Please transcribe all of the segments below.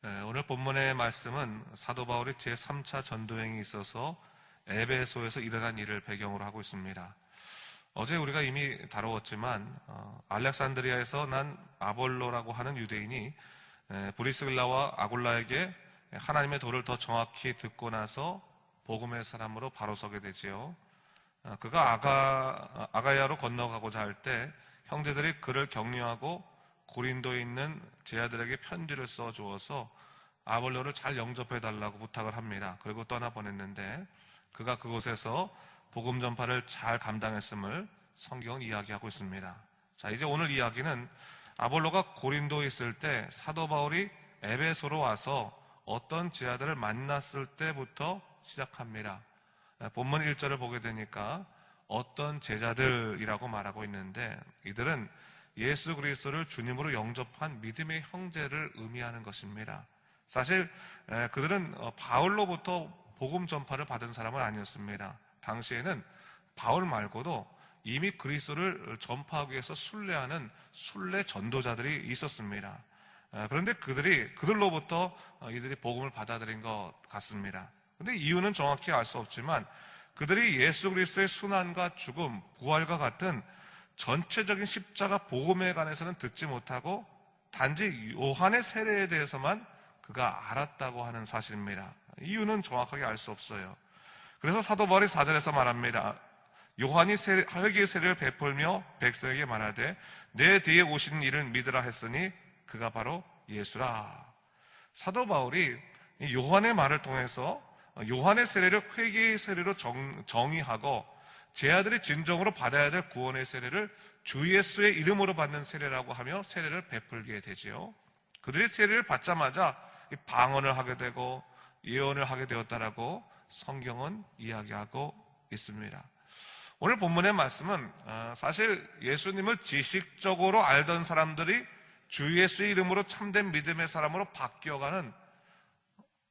오늘 본문의 말씀은 사도 바울이 제3차 전도행이 있어서 에베소에서 일어난 일을 배경으로 하고 있습니다. 어제 우리가 이미 다루었지만 알렉산드리아에서 난 아볼로라고 하는 유대인이 브리스길라와 아굴라에게 하나님의 도를 더 정확히 듣고 나서 복음의 사람으로 바로 서게 되지요. 그가 아가야로 건너가고자 할 때 형제들이 그를 격려하고 고린도에 있는 제자들에게 편지를 써주어서 아볼로를 잘 영접해달라고 부탁을 합니다. 그리고 떠나보냈는데 그가 그곳에서 복음 전파를 잘 감당했음을 성경은 이야기하고 있습니다. 자, 이제 오늘 이야기는 아볼로가 고린도에 있을 때 사도 바울이 에베소로 와서 어떤 제자들을 만났을 때부터 시작합니다. 본문 1절을 보게 되니까 어떤 제자들이라고 말하고 있는데 이들은 예수 그리스도를 주님으로 영접한 믿음의 형제를 의미하는 것입니다. 사실 그들은 바울로부터 복음 전파를 받은 사람은 아니었습니다. 당시에는 바울 말고도 이미 그리스도를 전파하기 위해서 순례하는 순례 전도자들이 있었습니다. 그런데 그들로부터 이들이 복음을 받아들인 것 같습니다. 그런데 이유는 정확히 알 수 없지만 그들이 예수 그리스도의 순환과 죽음, 부활과 같은 전체적인 십자가 복음에 관해서는 듣지 못하고 단지 요한의 세례에 대해서만 그가 알았다고 하는 사실입니다. 이유는 정확하게 알 수 없어요. 그래서 사도 바울이 4절에서 말합니다. 요한이 회개의 세례를 베풀며 백성에게 말하되 내 뒤에 오시는 이를 믿으라 했으니 그가 바로 예수라. 사도 바울이 요한의 말을 통해서 요한의 세례를 회개의 세례로 정의하고 제자들이 진정으로 받아야 될 구원의 세례를 주 예수의 이름으로 받는 세례라고 하며 세례를 베풀게 되지요. 그들이 세례를 받자마자 방언을 하게 되고 예언을 하게 되었다라고 성경은 이야기하고 있습니다. 오늘 본문의 말씀은 사실 예수님을 지식적으로 알던 사람들이 주 예수의 이름으로 참된 믿음의 사람으로 바뀌어가는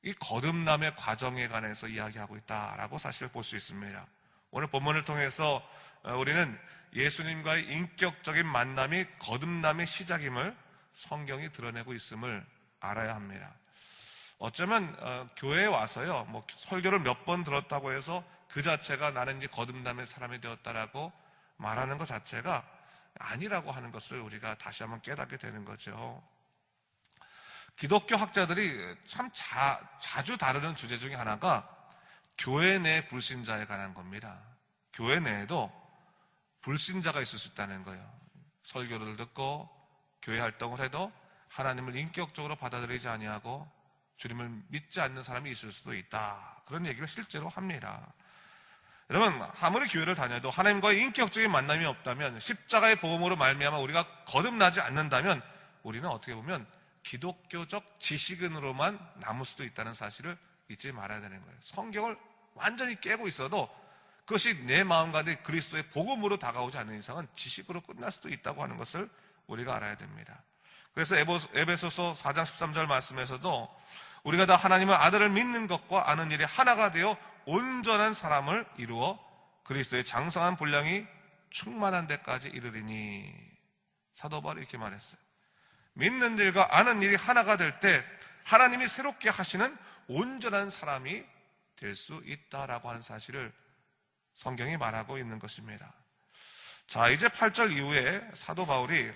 이 거듭남의 과정에 관해서 이야기하고 있다라고 사실 볼 수 있습니다. 오늘 본문을 통해서 우리는 예수님과의 인격적인 만남이 거듭남의 시작임을 성경이 드러내고 있음을 알아야 합니다. 어쩌면 교회에 와서요, 설교를 몇 번 들었다고 해서 그 자체가 나는 이제 거듭남의 사람이 되었다라고 말하는 것 자체가 아니라고 하는 것을 우리가 다시 한번 깨닫게 되는 거죠. 기독교 학자들이 참 자주 다루는 주제 중에 하나가 교회 내 불신자에 관한 겁니다. 교회 내에도 불신자가 있을 수 있다는 거예요. 설교를 듣고 교회 활동을 해도 하나님을 인격적으로 받아들이지 아니하고 주님을 믿지 않는 사람이 있을 수도 있다. 그런 얘기를 실제로 합니다. 여러분, 아무리 교회를 다녀도 하나님과의 인격적인 만남이 없다면, 십자가의 복음으로 말미암아 우리가 거듭나지 않는다면 우리는 어떻게 보면 기독교적 지식인으로만 남을 수도 있다는 사실을 잊지 말아야 되는 거예요. 성경을 완전히 깨고 있어도 그것이 내 마음 가운데 그리스도의 복음으로 다가오지 않는 이상은 지식으로 끝날 수도 있다고 하는 것을 우리가 알아야 됩니다. 그래서 에베소서 4장 13절 말씀에서도 우리가 다 하나님의 아들을 믿는 것과 아는 일이 하나가 되어 온전한 사람을 이루어 그리스도의 장성한 분량이 충만한 데까지 이르리니, 사도 바울이 이렇게 말했어요. 믿는 일과 아는 일이 하나가 될 때 하나님이 새롭게 하시는 온전한 사람이 될 수 있다라고 하는 사실을 성경이 말하고 있는 것입니다. 자, 이제 8절 이후에 사도 바울이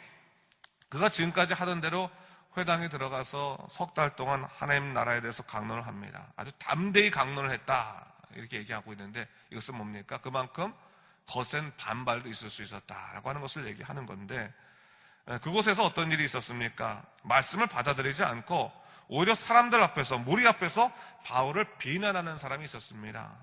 그가 지금까지 하던 대로 회당에 들어가서 석 달 동안 하나님 나라에 대해서 강론을 합니다. 아주 담대히 강론을 했다 이렇게 얘기하고 있는데, 이것은 뭡니까? 그만큼 거센 반발도 있을 수 있었다라고 하는 것을 얘기하는 건데, 그곳에서 어떤 일이 있었습니까? 말씀을 받아들이지 않고 오히려 사람들 앞에서, 무리 앞에서 바울을 비난하는 사람이 있었습니다.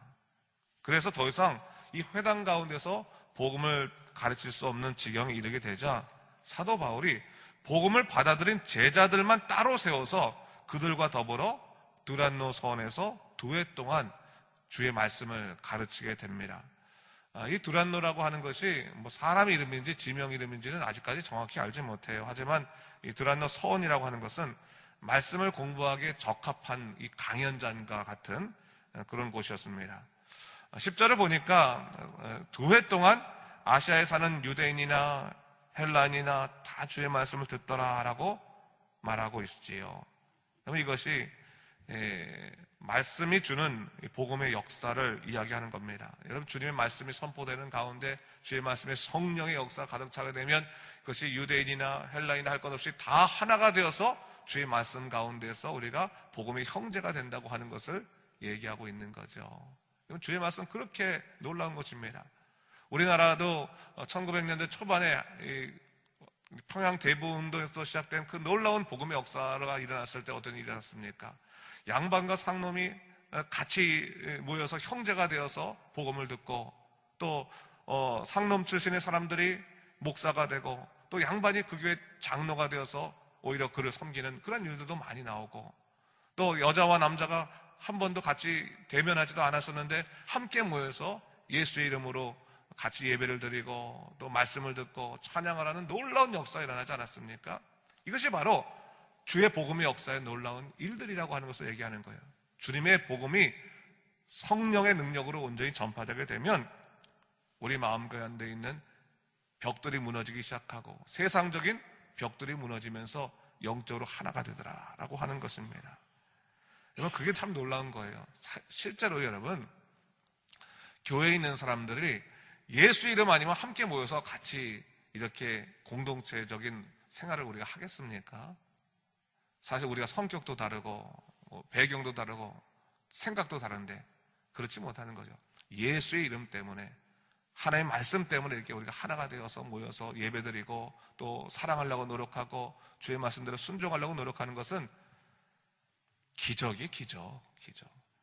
그래서 더 이상 이 회당 가운데서 복음을 가르칠 수 없는 지경에 이르게 되자 사도 바울이 복음을 받아들인 제자들만 따로 세워서 그들과 더불어 두란노 서원에서 2해 동안 주의 말씀을 가르치게 됩니다. 이 두란노라고 하는 것이 사람 이름인지 지명 이름인지는 아직까지 정확히 알지 못해요. 하지만 이 두란노 서원이라고 하는 것은 말씀을 공부하기에 적합한 이 강연장과 같은 그런 곳이었습니다. 10절을 보니까 2해 동안 아시아에 사는 유대인이나 헬라인이나 다 주의 말씀을 듣더라라고 말하고 있지요. 그러면 이것이 말씀이 주는 복음의 역사를 이야기하는 겁니다. 여러분, 주님의 말씀이 선포되는 가운데 주의 말씀에 성령의 역사가 가득 차게 되면 그것이 유대인이나 헬라인이나 할 것 없이 다 하나가 되어서 주의 말씀 가운데서 우리가 복음의 형제가 된다고 하는 것을 얘기하고 있는 거죠. 주의 말씀 그렇게 놀라운 것입니다. 우리나라도 1900년대 초반에 평양 대부운동에서 시작된 그 놀라운 복음의 역사가 일어났을 때 어떤 일이 일어났습니까? 양반과 상놈이 같이 모여서 형제가 되어서 복음을 듣고, 또 상놈 출신의 사람들이 목사가 되고, 또 양반이 그 교회 장로가 되어서 오히려 그를 섬기는 그런 일들도 많이 나오고, 또 여자와 남자가 한 번도 같이 대면하지도 않았었는데 함께 모여서 예수의 이름으로 같이 예배를 드리고 또 말씀을 듣고 찬양을 하는 놀라운 역사가 일어나지 않았습니까? 이것이 바로 주의 복음의 역사의 놀라운 일들이라고 하는 것을 얘기하는 거예요. 주님의 복음이 성령의 능력으로 온전히 전파되게 되면 우리 마음 가운데 있는 벽들이 무너지기 시작하고 세상적인 벽들이 무너지면서 영적으로 하나가 되더라라고 하는 것입니다. 여러분, 그게 참 놀라운 거예요. 실제로 여러분, 교회에 있는 사람들이 예수 이름 아니면 함께 모여서 같이 이렇게 공동체적인 생활을 우리가 하겠습니까? 사실 우리가 성격도 다르고 배경도 다르고 생각도 다른데 그렇지 못하는 거죠. 예수의 이름 때문에, 하나님의 말씀 때문에 이렇게 우리가 하나가 되어서 모여서 예배드리고 또 사랑하려고 노력하고 주의 말씀대로 순종하려고 노력하는 것은 기적이 기적.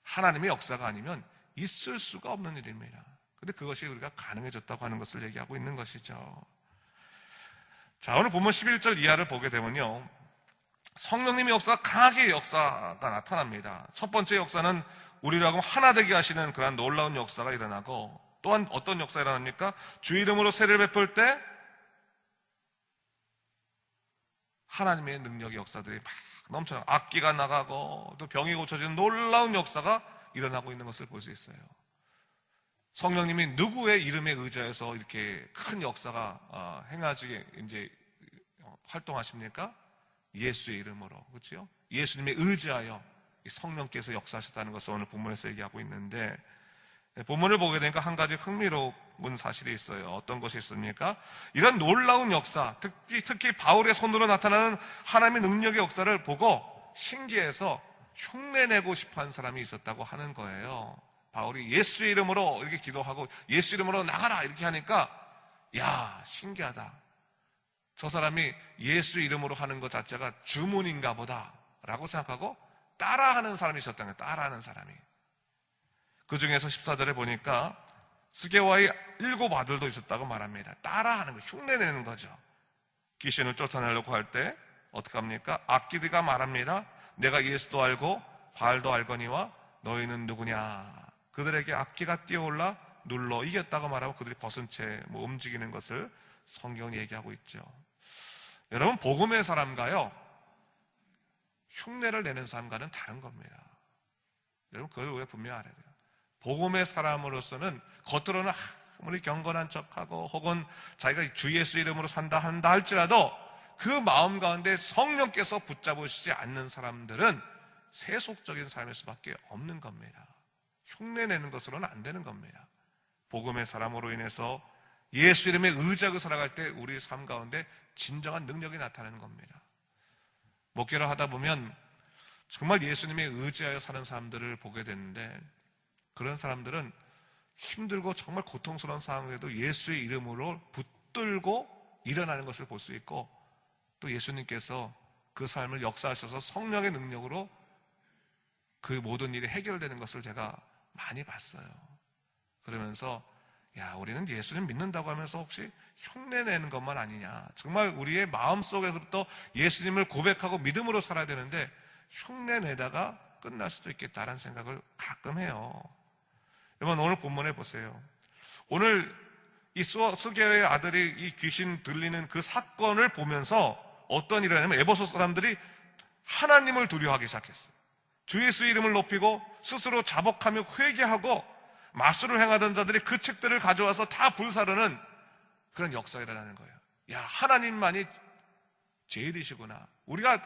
하나님의 역사가 아니면 있을 수가 없는 일입니다. 근데 그것이 우리가 가능해졌다고 하는 것을 얘기하고 있는 것이죠. 자, 오늘 본문 11절 이하를 보게 되면요, 성령님의 역사가 강하게 역사가 나타납니다. 첫 번째 역사는 우리로 하여금 하나 되게 하시는 그런 놀라운 역사가 일어나고, 또한 어떤 역사가 일어납니까? 주 이름으로 세례를 베풀 때 하나님의 능력의 역사들이 막 넘쳐나고 악기가 나가고 또 병이 고쳐지는 놀라운 역사가 일어나고 있는 것을 볼 수 있어요. 성령님이 누구의 이름에 의지해서 이렇게 큰 역사가 행하지게 이제 활동하십니까? 예수의 이름으로, 그렇죠? 예수님에 의지하여 성령께서 역사하셨다는 것을 오늘 본문에서 얘기하고 있는데, 본문을 보게 되니까 한 가지 흥미로운 사실이 있어요. 어떤 것이 있습니까? 이런 놀라운 역사, 특히 바울의 손으로 나타나는 하나님의 능력의 역사를 보고 신기해서 흉내내고 싶어하는 사람이 있었다고 하는 거예요. 바울이 예수의 이름으로 이렇게 기도하고 예수 이름으로 나가라 이렇게 하니까, 야, 신기하다. 저 사람이 예수 이름으로 하는 것 자체가 주문인가 보다 라고 생각하고 따라하는 사람이 있었다는 거예요. 따라하는 사람이. 그 중에서 14절에 보니까 스게와의 7 아들도 있었다고 말합니다. 따라하는 거, 흉내내는 거죠. 귀신을 쫓아내려고 할 때 어떻게 합니까? 악기들가 말합니다. 내가 예수도 알고 바알도 알거니와 너희는 누구냐? 그들에게 악기가 뛰어올라 눌러 이겼다고 말하고 그들이 벗은 채 움직이는 것을 성경이 얘기하고 있죠. 여러분, 복음의 사람과요, 흉내를 내는 사람과는 다른 겁니다. 여러분, 그걸 우리가 분명히 알아야 돼요. 복음의 사람으로서는 겉으로는 아무리 경건한 척하고 혹은 자기가 주 예수 이름으로 산다 한다 할지라도 그 마음 가운데 성령께서 붙잡으시지 않는 사람들은 세속적인 삶일 수밖에 없는 겁니다. 흉내내는 것으로는 안 되는 겁니다. 복음의 사람으로 인해서 예수 이름에 의지하고 살아갈 때 우리 삶 가운데 진정한 능력이 나타나는 겁니다. 목회를 하다 보면 정말 예수님에 의지하여 사는 사람들을 보게 되는데, 그런 사람들은 힘들고 정말 고통스러운 상황에도 예수의 이름으로 붙들고 일어나는 것을 볼 수 있고, 또 예수님께서 그 삶을 역사하셔서 성령의 능력으로 그 모든 일이 해결되는 것을 제가 많이 봤어요. 그러면서 야, 우리는 예수님 믿는다고 하면서 혹시 흉내내는 것만 아니냐, 정말 우리의 마음속에서부터 예수님을 고백하고 믿음으로 살아야 되는데 흉내내다가 끝날 수도 있겠다라는 생각을 가끔 해요. 여러분, 오늘 본문에 보세요. 오늘 이 스게와의 아들이 이 귀신 들리는 그 사건을 보면서 어떤 일을 하냐면 에베소 사람들이 하나님을 두려워하기 시작했어요. 주 예수 이름을 높이고 스스로 자복하며 회개하고 마술을 행하던 자들이 그 책들을 가져와서 다 불사르는 그런 역사가 일어나는 거예요. 야, 하나님만이 제일이시구나. 우리가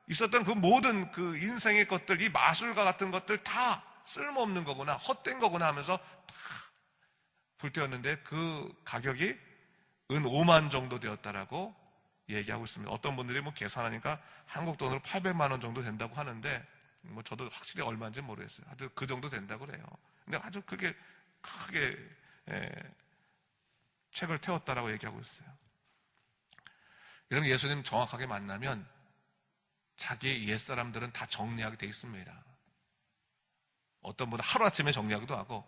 있었던 그 모든 그 인생의 것들, 이 마술과 같은 것들 다 쓸모없는 거구나, 헛된 거구나 하면서 다 불태웠는데 그 가격이 은 5만 정도 되었다라고 얘기하고 있습니다. 어떤 분들이 뭐 계산하니까 한국 돈으로 800만 원 정도 된다고 하는데 뭐 저도 확실히 얼마인지 모르겠어요. 하여튼 그 정도 된다고 그래요. 근데 아주 크게 책을 태웠다라고 얘기하고 있어요. 여러분, 예수님 정확하게 만나면 자기 옛사람들은 다 정리하게 돼 있습니다. 어떤 분은 하루아침에 정리하기도 하고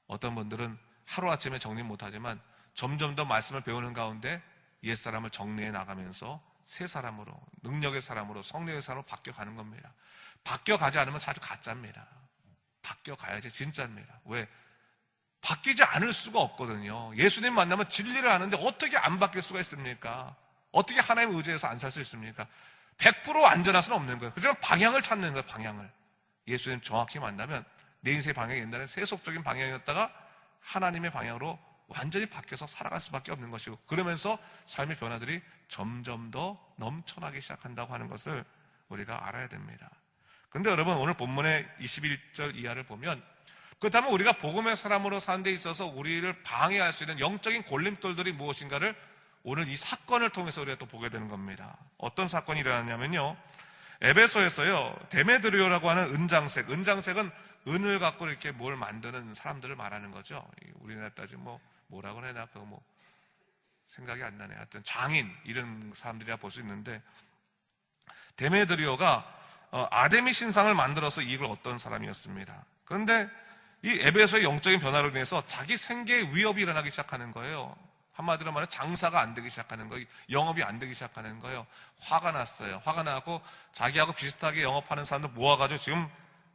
어떤 분들은 하루아침에 정리 못하지만 점점 더 말씀을 배우는 가운데 옛사람을 정리해 나가면서 새 사람으로, 능력의 사람으로, 성령의 사람으로 바뀌어가는 겁니다. 바뀌어가지 않으면 사실 가짜입니다. 바뀌어가야지 진짜입니다. 왜? 바뀌지 않을 수가 없거든요. 예수님 만나면 진리를 아는데 어떻게 안 바뀔 수가 있습니까? 어떻게 하나님 의지해서 안 살 수 있습니까? 100% 안전할 수는 없는 거예요. 그렇지만 방향을 찾는 거예요. 방향을. 예수님 정확히 만나면 내 인생의 방향이 옛날에 세속적인 방향이었다가 하나님의 방향으로 완전히 바뀌어서 살아갈 수밖에 없는 것이고, 그러면서 삶의 변화들이 점점 더 넘쳐나기 시작한다고 하는 것을 우리가 알아야 됩니다. 그런데 여러분, 오늘 본문의 21절 이하를 보면, 그렇다면 우리가 복음의 사람으로 사는 데 있어서 우리를 방해할 수 있는 영적인 골림돌들이 무엇인가를 오늘 이 사건을 통해서 우리가 또 보게 되는 겁니다. 어떤 사건이 일어났냐면요, 에베소에서요, 데메드리오라고 하는 은장색은 은을 갖고 이렇게 뭘 만드는 사람들을 말하는 거죠. 우리나라 따지면 뭐라고 해야 되나, 그거 생각이 안 나네. 하여튼 장인, 이런 사람들이라 볼 수 있는데, 데메드리오가 아데미 신상을 만들어서 이익을 얻던 사람이었습니다. 그런데 이 에베소의 영적인 변화로 인해서 자기 생계에 위협이 일어나기 시작하는 거예요. 한마디로 말해 장사가 안 되기 시작하는 거예요. 영업이 안 되기 시작하는 거예요. 화가 났어요. 화가 나고 자기하고 비슷하게 영업하는 사람들 모아가지고 지금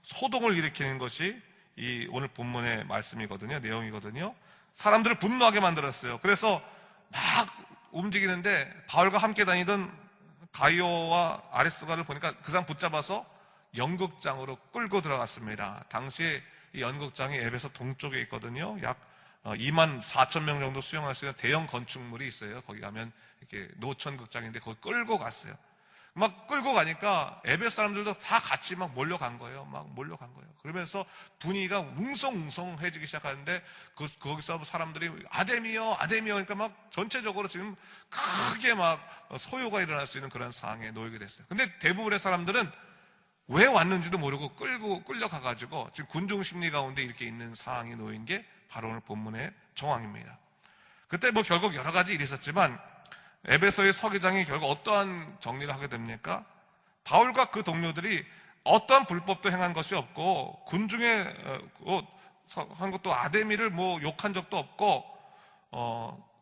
소동을 일으키는 것이 이 오늘 본문의 말씀이거든요. 내용이거든요. 사람들을 분노하게 만들었어요. 그래서 막 움직이는데 바울과 함께 다니던 가이오와 아리스도가를 보니까 그 사람 붙잡아서 연극장으로 끌고 들어갔습니다. 당시에 이 연극장이 에베소 동쪽에 있거든요. 약 2만 4천 명 정도 수용할 수 있는 대형 건축물이 있어요. 거기 가면 이렇게 노천극장인데 거기 끌고 갔어요. 막 끌고 가니까 에베소 사람들도 다 같이 막 몰려간 거예요. 그러면서 분위기가 웅성웅성해지기 시작하는데 거기서 사람들이 아데미요 그러니까 막 전체적으로 지금 크게 막 소요가 일어날 수 있는 그런 상황에 놓이게 됐어요. 근데 대부분의 사람들은 왜 왔는지도 모르고 끌려가가지고 지금 군중 심리 가운데 이렇게 있는 상황에 놓인 게 바로 오늘 본문의 정황입니다. 그때 결국 여러 가지 일이 있었지만 에베소의 서기장이 결국 어떠한 정리를 하게 됩니까? 바울과 그 동료들이 어떠한 불법도 행한 것이 없고 군중에 한 것도 아데미를 욕한 적도 없고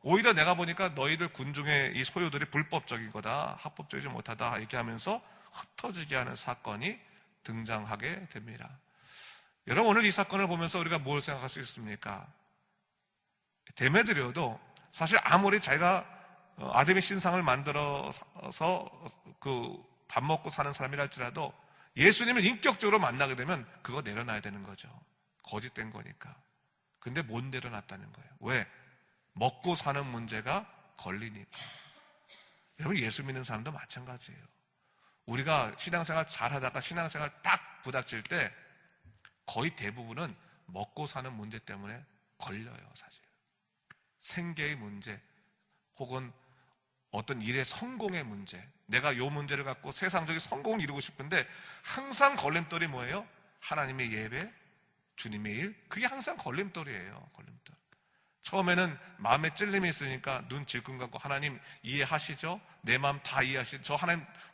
오히려 내가 보니까 너희들 군중의 이 소유들이 불법적인 거다, 합법적이지 못하다 이렇게 하면서 흩어지게 하는 사건이 등장하게 됩니다. 여러분, 오늘 이 사건을 보면서 우리가 뭘 생각할 수 있습니까? 데메드리오도 사실 아무리 자기가 아데미 신상을 만들어서 밥 먹고 사는 사람이라 할지라도 예수님을 인격적으로 만나게 되면 그거 내려놔야 되는 거죠. 거짓된 거니까. 근데 못 내려놨다는 거예요. 왜? 먹고 사는 문제가 걸리니까. 여러분, 예수 믿는 사람도 마찬가지예요. 우리가 신앙생활 잘하다가 신앙생활 딱 부닥칠 때 거의 대부분은 먹고 사는 문제 때문에 걸려요, 사실. 생계의 문제 혹은 어떤 일의 성공의 문제, 내가 요 문제를 갖고 세상적인 성공을 이루고 싶은데 항상 걸림돌이 뭐예요? 하나님의 예배, 주님의 일, 그게 항상 걸림돌이에요. 걸림돌. 처음에는 마음에 찔림이 있으니까 눈 질끈 감고 하나님 이해하시죠? 내 마음 다 이해하시죠?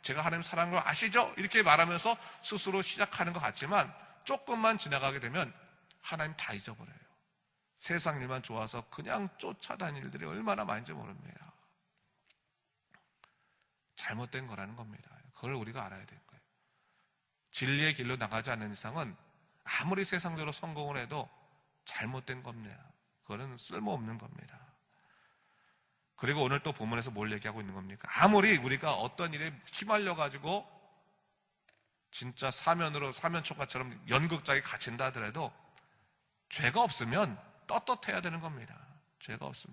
제가 하나님 사랑하는 걸 아시죠? 이렇게 말하면서 스스로 시작하는 것 같지만 조금만 지나가게 되면 하나님 다 잊어버려요. 세상 일만 좋아서 그냥 쫓아다닐 일들이 얼마나 많은지 모릅니다. 잘못된 거라는 겁니다. 그걸 우리가 알아야 될 거예요. 진리의 길로 나가지 않는 이상은 아무리 세상적으로 성공을 해도 잘못된 겁니다. 그거는 쓸모없는 겁니다. 그리고 오늘 또 본문에서 뭘 얘기하고 있는 겁니까? 아무리 우리가 어떤 일에 휘말려가지고 진짜 사면초가처럼 연극장에 갇힌다 하더라도 죄가 없으면 떳떳해야 되는 겁니다.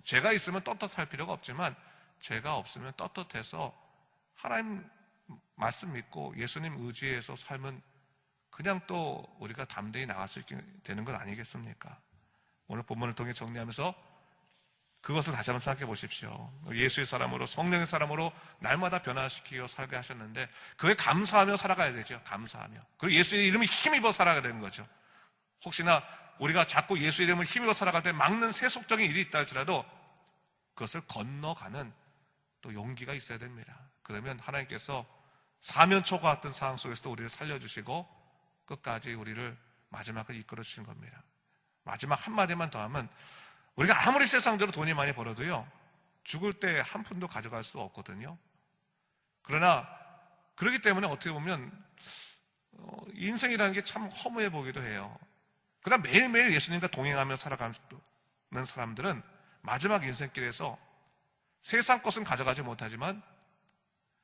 죄가 있으면 떳떳할 필요가 없지만 죄가 없으면 떳떳해서 하나님 말씀 믿고 예수님 의지해서 살면 그냥 또 우리가 담대히 나갈 수 있게 되는 건 아니겠습니까? 오늘 본문을 통해 정리하면서 그것을 다시 한번 생각해 보십시오. 예수의 사람으로, 성령의 사람으로 날마다 변화시키고 살게 하셨는데 그에 감사하며 살아가야 되죠. 감사하며. 그리고 예수의 이름을 힘입어 살아가야 되는 거죠. 혹시나 우리가 자꾸 예수의 이름을 힘입어 살아갈 때 막는 세속적인 일이 있다 할지라도 그것을 건너가는 또 용기가 있어야 됩니다. 그러면 하나님께서 사면초가 같은 상황 속에서도 우리를 살려주시고 끝까지 우리를 마지막을 이끌어 주신 겁니다. 마지막 한마디만 더 하면 우리가 아무리 세상적으로 돈이 많이 벌어도요, 죽을 때 한 푼도 가져갈 수 없거든요. 그러나 그렇기 때문에 어떻게 보면 인생이라는 게 참 허무해 보기도 해요. 그러나 매일매일 예수님과 동행하며 살아가는 사람들은 마지막 인생길에서 세상 것은 가져가지 못하지만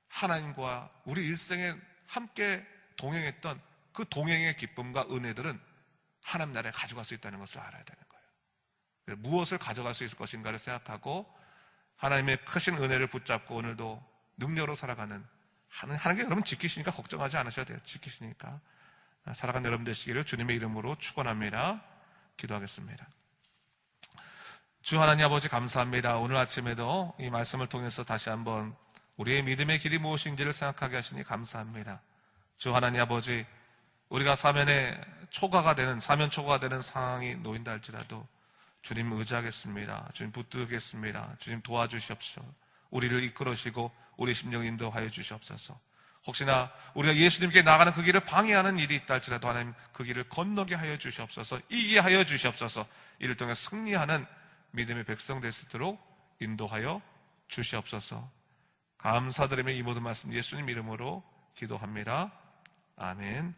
하나님과 우리 일생에 함께 동행했던 그 동행의 기쁨과 은혜들은 하나님 나라에 가져갈 수 있다는 것을 알아야 되는 거예요. 무엇을 가져갈 수 있을 것인가를 생각하고 하나님의 크신 은혜를 붙잡고 오늘도 능력으로 살아가는, 하나님께 여러분 지키시니까 걱정하지 않으셔도 돼요. 지키시니까 살아가는 여러분 되시기를 주님의 이름으로 축원합니다. 기도하겠습니다. 주 하나님 아버지 감사합니다. 오늘 아침에도 이 말씀을 통해서 다시 한번 우리의 믿음의 길이 무엇인지를 생각하게 하시니 감사합니다. 주 하나님 아버지, 우리가 사면 초과가 되는 상황이 놓인다 할지라도 주님 의지하겠습니다. 주님 붙들겠습니다. 주님 도와주시옵소서. 우리를 이끌으시고 우리 심령 인도하여 주시옵소서. 혹시나 우리가 예수님께 나가는 그 길을 방해하는 일이 있다 할지라도 하나님 그 길을 건너게 하여 주시옵소서. 이기게 하여 주시옵소서. 이를 통해 승리하는 믿음의 백성 될 수 있도록 인도하여 주시옵소서. 감사드리며 이 모든 말씀 예수님 이름으로 기도합니다. 아멘.